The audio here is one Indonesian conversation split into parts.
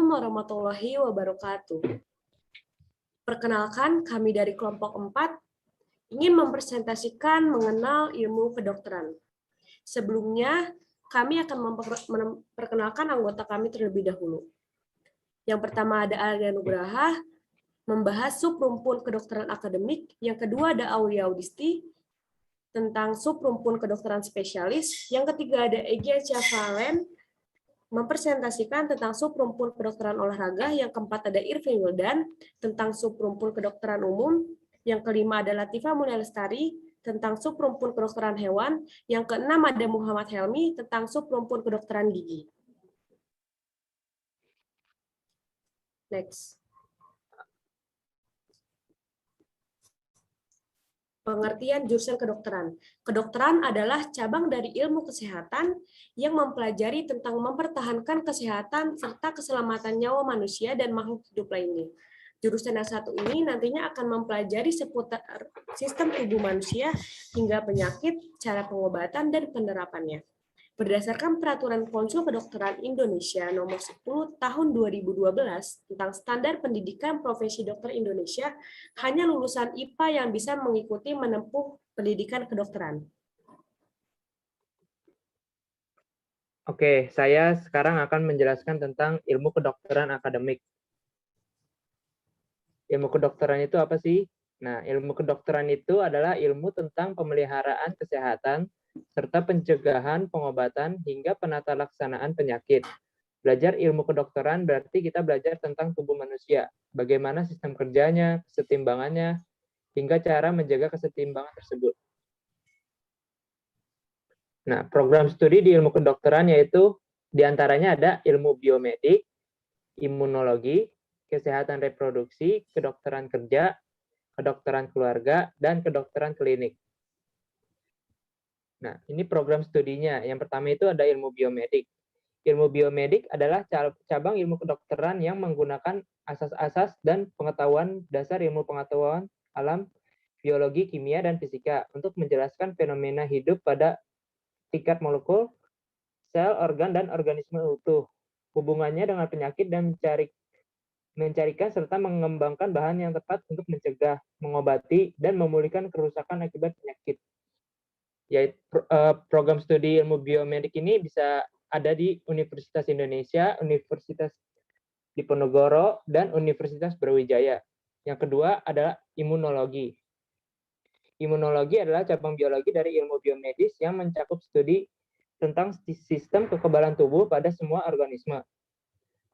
Assalamualaikum warahmatullahi wabarakatuh. Perkenalkan, kami dari kelompok 4 ingin mempresentasikan mengenal ilmu kedokteran. Sebelumnya, kami akan memperkenalkan anggota kami terlebih dahulu. Yang pertama ada Arya Nugraha, membahas subrumpun kedokteran akademik. Yang kedua ada Aulia Audisti, tentang subrumpun kedokteran spesialis. Yang ketiga ada Egy Chavalen, mempresentasikan tentang subrumpun kedokteran olahraga. Yang keempat ada Irvin Wildan, tentang subrumpun kedokteran umum. Yang kelima ada Latifah Mulia Lestari, tentang subrumpun kedokteran hewan. Yang keenam ada Muhammad Helmi, tentang subrumpun kedokteran gigi. Next. Pengertian jurusan kedokteran. Kedokteran adalah cabang dari ilmu kesehatan yang mempelajari tentang mempertahankan kesehatan serta keselamatan nyawa manusia dan makhluk hidup lainnya. Jurusan yang satu ini nantinya akan mempelajari seputar sistem tubuh manusia hingga penyakit, cara pengobatan, dan penerapannya. Berdasarkan Peraturan Konsul Kedokteran Indonesia Nomor 10 Tahun 2012 tentang Standar Pendidikan Profesi Dokter Indonesia, hanya lulusan IPA yang bisa mengikuti menempuh pendidikan kedokteran. Oke, saya sekarang akan menjelaskan tentang ilmu kedokteran akademik. Ilmu kedokteran itu apa sih? Nah, ilmu kedokteran itu adalah ilmu tentang pemeliharaan kesehatan serta pencegahan, pengobatan, hingga penata laksanaan penyakit. Belajar ilmu kedokteran berarti kita belajar tentang tubuh manusia, bagaimana sistem kerjanya, kesetimbangannya, hingga cara menjaga kesetimbangan tersebut. Nah, program studi di ilmu kedokteran yaitu diantaranya ada ilmu biomedik, imunologi, kesehatan reproduksi, kedokteran kerja, kedokteran keluarga, dan kedokteran klinik. Nah, ini program studinya. Yang pertama itu ada ilmu biomedik. Ilmu biomedik adalah cabang ilmu kedokteran yang menggunakan asas-asas dan pengetahuan dasar ilmu pengetahuan alam, biologi, kimia, dan fisika untuk menjelaskan fenomena hidup pada tingkat molekul, sel, organ, dan organisme utuh. Hubungannya dengan penyakit dan mencarikan serta mengembangkan bahan yang tepat untuk mencegah, mengobati, dan memulihkan kerusakan akibat penyakit. Yaitu program studi ilmu biomedik ini bisa ada di Universitas Indonesia, Universitas Diponegoro, dan Universitas Brawijaya. Yang kedua adalah imunologi. Imunologi adalah cabang biologi dari ilmu biomedis yang mencakup studi tentang sistem kekebalan tubuh pada semua organisme.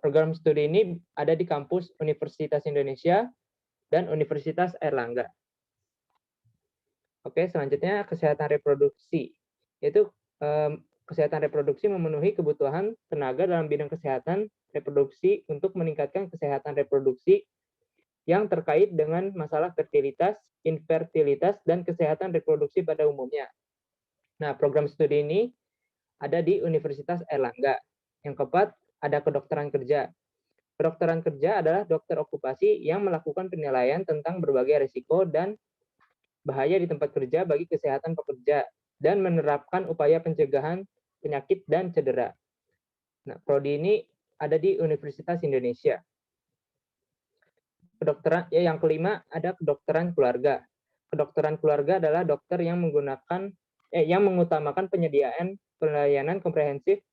Program studi ini ada di kampus Universitas Indonesia dan Universitas Airlangga. Oke, selanjutnya kesehatan reproduksi. Yaitu kesehatan reproduksi memenuhi kebutuhan tenaga dalam bidang kesehatan reproduksi untuk meningkatkan kesehatan reproduksi yang terkait dengan masalah fertilitas, infertilitas, dan kesehatan reproduksi pada umumnya. Nah, program studi ini ada di Universitas Airlangga. Yang keempat, ada kedokteran kerja. Kedokteran kerja adalah dokter okupasi yang melakukan penilaian tentang berbagai risiko dan bahaya di tempat kerja bagi kesehatan pekerja dan menerapkan upaya pencegahan penyakit dan cedera. Nah, prodi ini ada di Universitas Indonesia. Kedokteran yang kelima ada kedokteran keluarga. Kedokteran keluarga adalah dokter yang mengutamakan penyediaan pelayanan komprehensif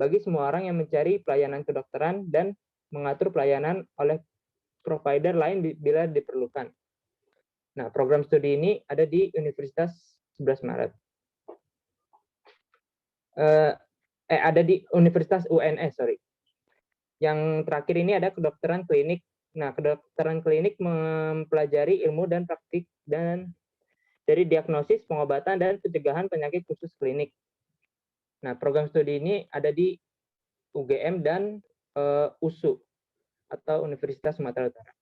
bagi semua orang yang mencari pelayanan kedokteran dan mengatur pelayanan oleh provider lain bila diperlukan. Nah, program studi ini ada di Universitas 11 Maret. Ada di Universitas UNS, sorry. Yang terakhir ini ada kedokteran klinik. Nah, kedokteran klinik mempelajari ilmu dan praktik dan dari diagnosis, pengobatan, dan pencegahan penyakit khusus klinik. Nah, program studi ini ada di UGM dan USU atau Universitas Sumatera Utara.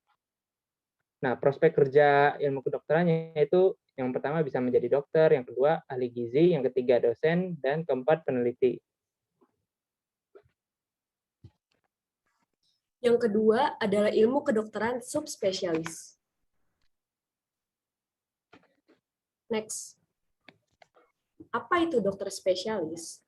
Nah, prospek kerja ilmu kedokteran yaitu yang pertama bisa menjadi dokter, yang kedua ahli gizi, yang ketiga dosen, dan keempat peneliti. Yang kedua adalah ilmu kedokteran subspesialis. Next. Apa itu dokter spesialis?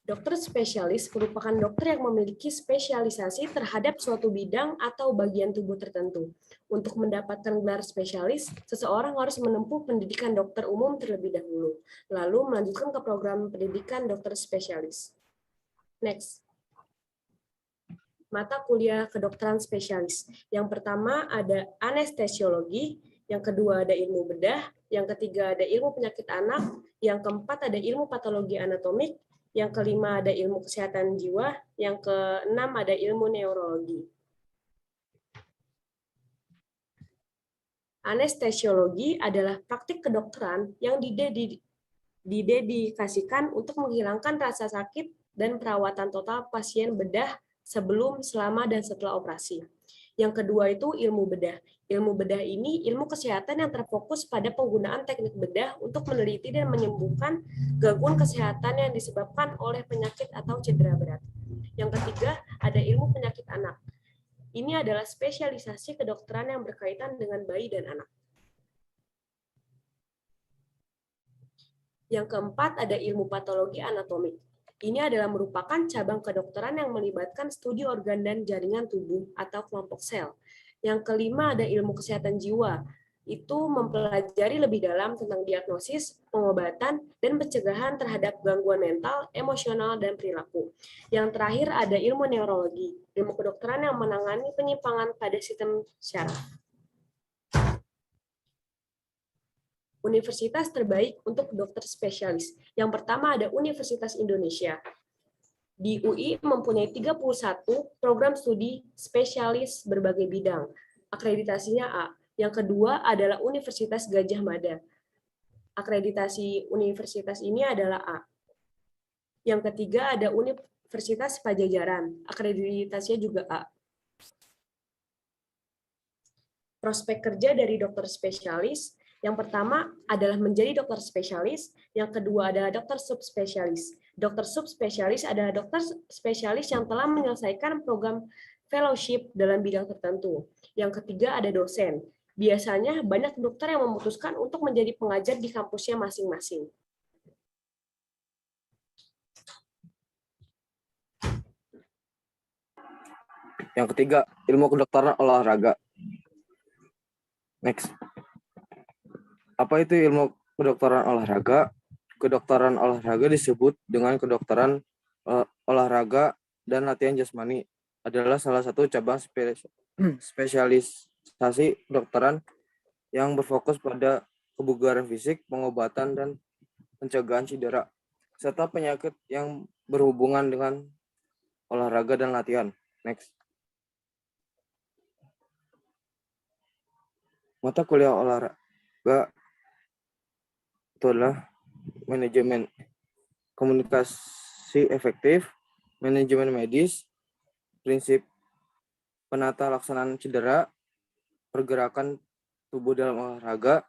Dokter spesialis merupakan dokter yang memiliki spesialisasi terhadap suatu bidang atau bagian tubuh tertentu. Untuk mendapatkan gelar spesialis, seseorang harus menempuh pendidikan dokter umum terlebih dahulu, lalu melanjutkan ke program pendidikan dokter spesialis. Next. Mata kuliah kedokteran spesialis. Yang pertama ada anestesiologi, yang kedua ada ilmu bedah, yang ketiga ada ilmu penyakit anak, yang keempat ada ilmu patologi anatomik, yang kelima ada ilmu kesehatan jiwa, yang keenam ada ilmu neurologi. Anestesiologi adalah praktik kedokteran yang didedikasikan untuk menghilangkan rasa sakit dan perawatan total pasien bedah sebelum, selama, dan setelah operasi. Yang kedua itu ilmu bedah. Ilmu bedah ini ilmu kesehatan yang terfokus pada penggunaan teknik bedah untuk meneliti dan menyembuhkan gangguan kesehatan yang disebabkan oleh penyakit atau cedera berat. Yang ketiga, ada ilmu penyakit anak. Ini adalah spesialisasi kedokteran yang berkaitan dengan bayi dan anak. Yang keempat, ada ilmu patologi anatomik. Ini adalah merupakan cabang kedokteran yang melibatkan studi organ dan jaringan tubuh atau kelompok sel. Yang kelima, ada ilmu kesehatan jiwa. Itu mempelajari lebih dalam tentang diagnosis, pengobatan, dan pencegahan terhadap gangguan mental, emosional, dan perilaku. Yang terakhir, ada ilmu neurologi, ilmu kedokteran yang menangani penyimpangan pada sistem syaraf. Universitas terbaik untuk dokter spesialis. Yang pertama ada Universitas Indonesia. Di UI mempunyai 31 program studi spesialis berbagai bidang. Akreditasinya A. Yang kedua adalah Universitas Gadjah Mada. Akreditasi universitas ini adalah A. Yang ketiga ada Universitas Pajajaran. Akreditasinya juga A. Prospek kerja dari dokter spesialis. Yang pertama adalah menjadi dokter spesialis, yang kedua adalah dokter subspesialis. Dokter subspesialis adalah dokter spesialis yang telah menyelesaikan program fellowship dalam bidang tertentu. Yang ketiga ada dosen. Biasanya banyak dokter yang memutuskan untuk menjadi pengajar di kampusnya masing-masing. Yang ketiga, ilmu kedokteran olahraga. Next. Apa itu ilmu kedokteran olahraga? Kedokteran olahraga disebut dengan kedokteran olahraga dan latihan jasmani. Adalah salah satu cabang spesialisasi kedokteran yang berfokus pada kebugaran fisik, pengobatan, dan pencegahan cedera, serta penyakit yang berhubungan dengan olahraga dan latihan. Next. Mata kuliah olahraga itu adalah manajemen komunikasi efektif, manajemen medis, prinsip penata laksanaan cedera, pergerakan tubuh dalam olahraga,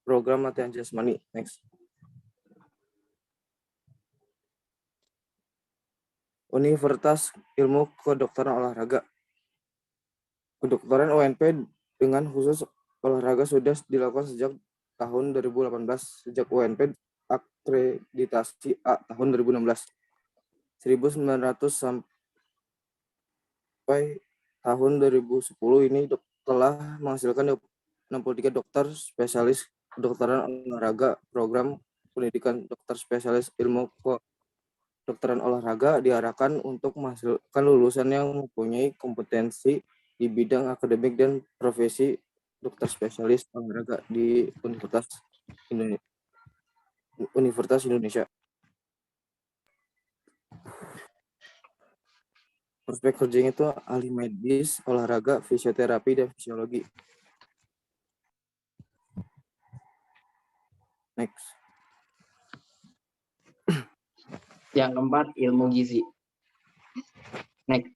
program latihan jasmani. Next. Universitas Ilmu Kedokteran Olahraga. Kedokteran UNP dengan khusus olahraga sudah dilakukan sejak tahun 2018, sejak UNP akreditasi A tahun 2016. 1900 sampai tahun 2010 ini telah menghasilkan 63 dokter spesialis kedokteran olahraga. Program pendidikan dokter spesialis ilmu kedokteran olahraga diarahkan untuk menghasilkan lulusan yang mempunyai kompetensi di bidang akademik dan profesi dokter spesialis olahraga di Universitas Indonesia. Prospek kerjanya itu ahli medis, olahraga, fisioterapi, dan fisiologi. Next. Yang keempat, ilmu gizi. Next.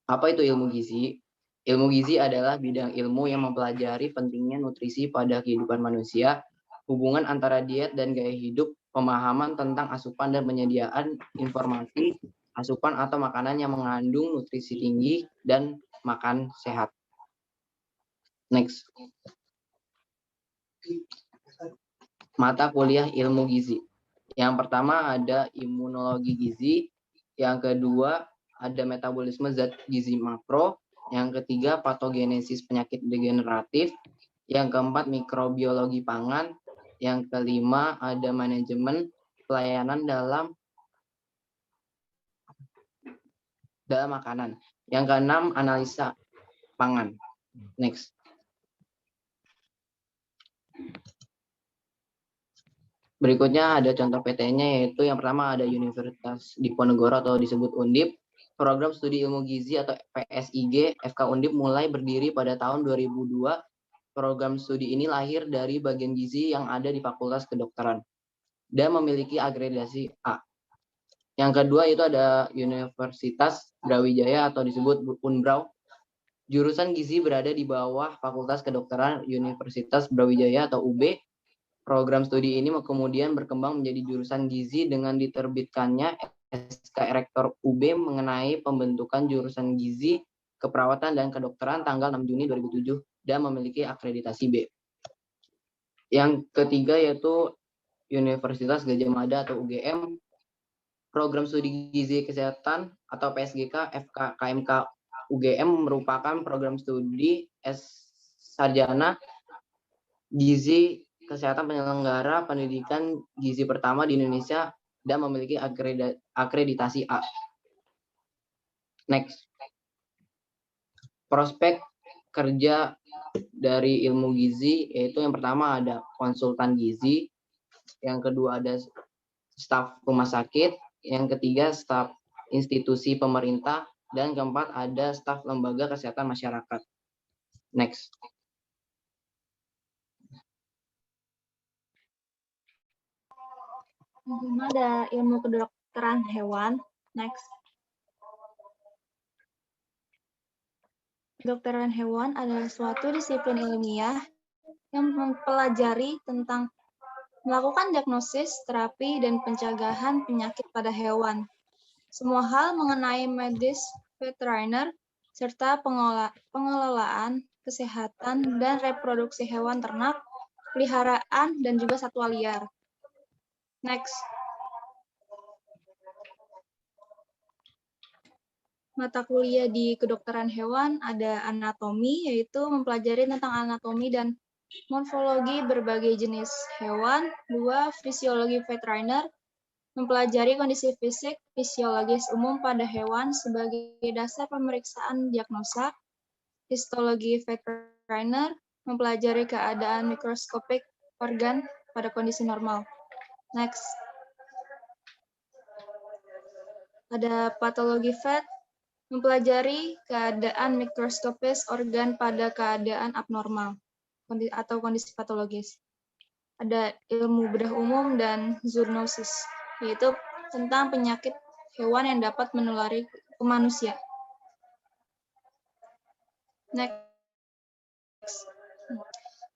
Apa itu ilmu gizi? Ilmu gizi adalah bidang ilmu yang mempelajari pentingnya nutrisi pada kehidupan manusia, hubungan antara diet dan gaya hidup, pemahaman tentang asupan dan penyediaan informasi, asupan atau makanan yang mengandung nutrisi tinggi, dan makan sehat. Next. Mata kuliah ilmu gizi. Yang pertama ada imunologi gizi, yang kedua ada metabolisme zat gizi makro, yang ketiga patogenesis penyakit degeneratif, yang keempat mikrobiologi pangan, yang kelima ada manajemen pelayanan dalam makanan, yang keenam analisa pangan. Next. Berikutnya ada contoh PT-nya, yaitu yang pertama ada Universitas Diponegoro atau disebut Undip. Program Studi Ilmu Gizi atau PSIG FK Undip mulai berdiri pada tahun 2002. Program studi ini lahir dari bagian gizi yang ada di Fakultas Kedokteran dan memiliki akreditasi A. Yang kedua itu ada Universitas Brawijaya atau disebut Unbrau. Jurusan gizi berada di bawah Fakultas Kedokteran Universitas Brawijaya atau UB. Program studi ini kemudian berkembang menjadi jurusan gizi dengan diterbitkannya SK Rektor UB mengenai pembentukan jurusan gizi, keperawatan, dan kedokteran tanggal 6 Juni 2007 dan memiliki akreditasi B. Yang ketiga yaitu Universitas Gadjah Mada atau UGM. Program studi gizi kesehatan atau PSGK FK KMK UGM merupakan program studi sarjana gizi kesehatan penyelenggara pendidikan gizi pertama di Indonesia dan memiliki akreditasi A. Next. Prospek kerja dari ilmu gizi, yaitu yang pertama ada konsultan gizi, yang kedua ada staf rumah sakit, yang ketiga staf institusi pemerintah, dan keempat ada staf lembaga kesehatan masyarakat. Next. Ada ilmu kedokteran hewan. Next. Kedokteran hewan adalah suatu disiplin ilmiah yang mempelajari tentang melakukan diagnosis, terapi, dan pencegahan penyakit pada hewan. Semua hal mengenai medis, veteriner, serta pengelolaan, kesehatan, dan reproduksi hewan ternak, peliharaan, dan juga satwa liar. Next. Mata kuliah di kedokteran hewan ada anatomi, yaitu mempelajari tentang anatomi dan morfologi berbagai jenis hewan. 2. Fisiologi veteriner, mempelajari kondisi fisik, fisiologis umum pada hewan sebagai dasar pemeriksaan diagnosa. Histologi veteriner, mempelajari keadaan mikroskopik organ pada kondisi normal. Next. Ada patologi vet, mempelajari keadaan mikroskopis organ pada keadaan abnormal atau kondisi patologis. Ada ilmu bedah umum dan zoonosis, yaitu tentang penyakit hewan yang dapat menulari ke manusia. Next.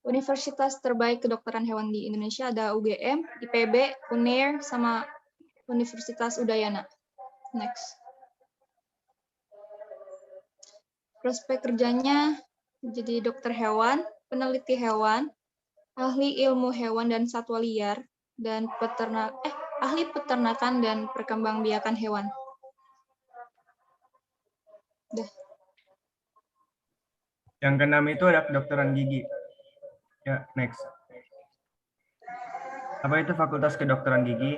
Universitas terbaik kedokteran hewan di Indonesia ada UGM, IPB, UNAIR, sama Universitas Udayana. Next. Prospek kerjanya jadi dokter hewan, peneliti hewan, ahli ilmu hewan dan satwa liar, dan ahli peternakan dan perkembangbiakan hewan. Udah. Yang keenam itu ada kedokteran gigi. Ya, next. Apa itu Fakultas Kedokteran Gigi?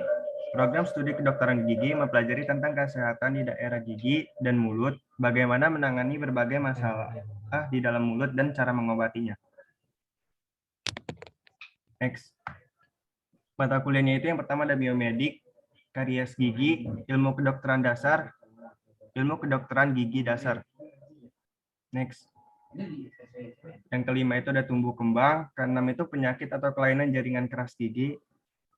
Program studi kedokteran gigi mempelajari tentang kesehatan di daerah gigi dan mulut, bagaimana menangani berbagai masalah di dalam mulut dan cara mengobatinya. Next. Mata kuliahnya itu yang pertama ada biomedik, karies gigi, ilmu kedokteran dasar, ilmu kedokteran gigi dasar. Next. Yang kelima itu ada tumbuh kembang, keenam itu penyakit atau kelainan jaringan keras gigi,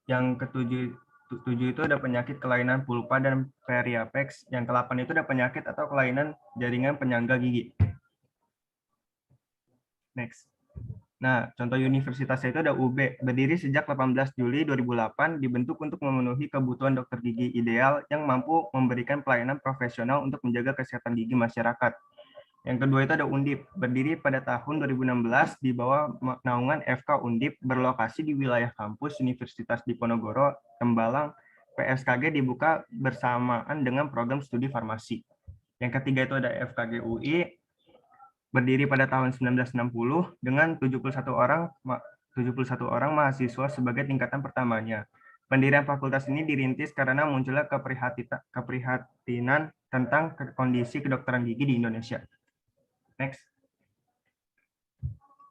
yang ketujuh itu ada penyakit kelainan pulpa dan periapex, yang ke-8 itu ada penyakit atau kelainan jaringan penyangga gigi. Next. Nah, contoh universitasnya itu ada UB, berdiri sejak 18 Juli 2008, dibentuk untuk memenuhi kebutuhan dokter gigi ideal yang mampu memberikan pelayanan profesional untuk menjaga kesehatan gigi masyarakat. Yang kedua itu ada Undip, berdiri pada tahun 2016 di bawah naungan FK Undip, berlokasi di wilayah kampus Universitas Diponegoro, Tembalang. PSKG dibuka bersamaan dengan program studi farmasi. Yang ketiga itu ada FKG UI, berdiri pada tahun 1960 dengan 71 orang mahasiswa sebagai tingkatan pertamanya. Pendirian fakultas ini dirintis karena munculnya keprihatinan tentang kondisi kedokteran gigi di Indonesia. Next.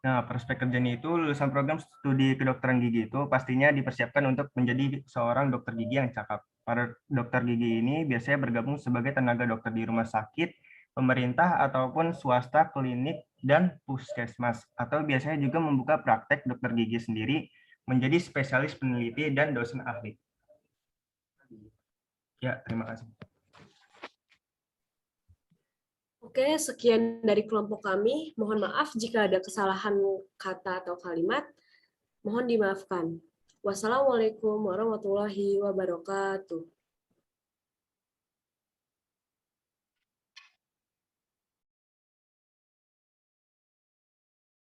Nah, prospek kerjanya itu lulusan program studi kedokteran gigi itu pastinya dipersiapkan untuk menjadi seorang dokter gigi yang cakap. Para dokter gigi ini biasanya bergabung sebagai tenaga dokter di rumah sakit, pemerintah ataupun swasta, klinik, dan puskesmas. Atau biasanya juga membuka praktek dokter gigi sendiri, menjadi spesialis peneliti dan dosen ahli. Ya, terima kasih. Oke, sekian dari kelompok kami. Mohon maaf jika ada kesalahan kata atau kalimat. Mohon dimaafkan. Wassalamualaikum warahmatullahi wabarakatuh.